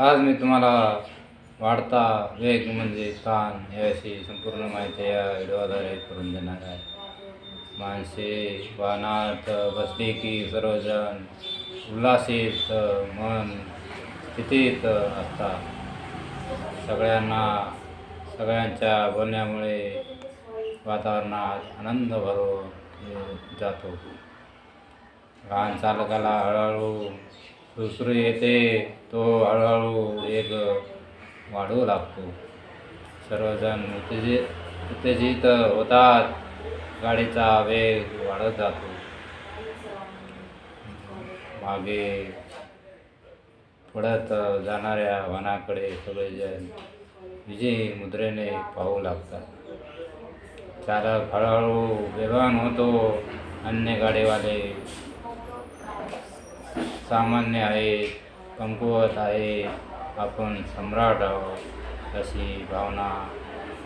आज मी तुम्हाला वाढता वेग म्हणजे ताण याविषयी संपूर्ण माहिती या व्हिडिओद्वारे करून देणार आहे. माणसे वाहनात बसली की सर्वजण उल्हासित मन स्थितीत असतात. सगळ्यांच्या बोलण्यामुळे वातावरणात आनंद भरून जातो. वाहन चालकाला हळूहळू सुरू येते, तो हळूहळू वेग वाढवू लागतो. सर्वजण उत्तेजित होतात. गाडीचा वेग वाढत जातो. मागे पडत जाणाऱ्या वाहनाकडे सगळेजण विजयी मुद्रेने पाहू लागतात. चालक हळूहळू वेगवान होतो. अन्य गाडीवाले सामान्य आहेत, कमकुवत आहे, आपण सम्राट आहोत अशी भावना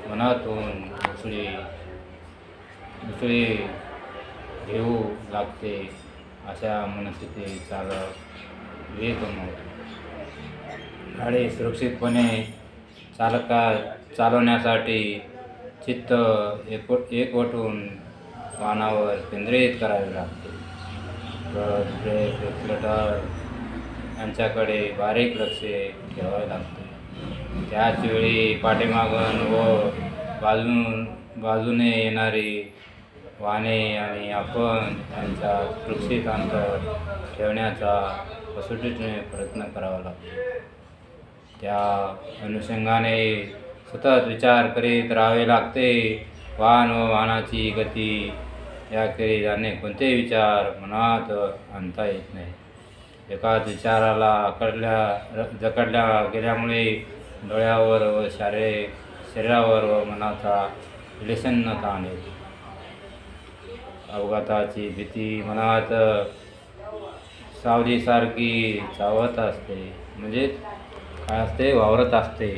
मनातून उसळी घेऊ लागते. अशा मनस्थितीत चालक वेग कमवतो. गाडी सुरक्षितपणे चालवण्यासाठी चित्त एकवटून वाहनावर केंद्रित करावे लागते. क्लच, ब्रेक, एक्सिलेटर यांच्याकडे बारीक लक्ष ठेवावे लागते. त्याच वेळी पाठीमागून व बाजूने येणारी वाहने आणि आपण यांच्यात सुरक्षित अंतर ठेवण्याचा कसोटीने प्रयत्न करावा लागतो. त्या अनुषंगाने सतत विचार करीत राहावे लागते. वाहन व वाहनाची गती याखेरीज अनेक कोणतेही विचार मनात आणता येत नाही. एकाच विचाराला जखडल्या गेल्यामुळे डोळ्यावर व शरीरावर व मनाचा विलक्षण ताण येतो. अपघाताची भीती मनात सावलीसारखी चावत असते, म्हणजे काय असते, वावरत असते.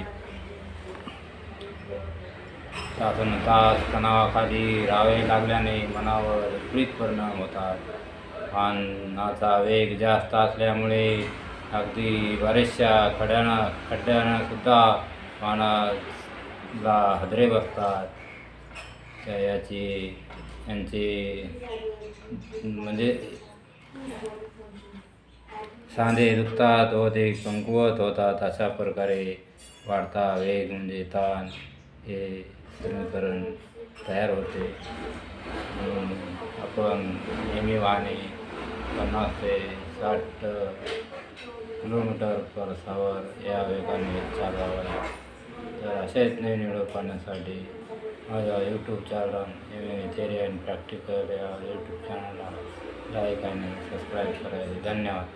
तासनतास तणावाखाली राहावे लागल्याने मनावर विपरीत परिणाम होतात. वाहनाचा वेग जास्त असल्यामुळे अगदी बऱ्याचशा खड्ड्यांना सुद्धा वाहनाला हादरे बसतात. यांचे म्हणजे सांधे दुखतात व ते कमकुवत होतात. अशा प्रकारे वाढता वेग म्हणजे ताण हे समीकरण तयार होते. म्हणून आपण नेहमी वाहने 50 ते 60 किलोमीटर/तासावर या वेगाने चालवावे. तर असेच नवीन व्हिडिओ पाहण्यासाठी माझ्या YouTube channel MMA theory and practical या यूट्यूब चॅनलला लाईक आणि सबस्क्राईब करायचे. धन्यवाद.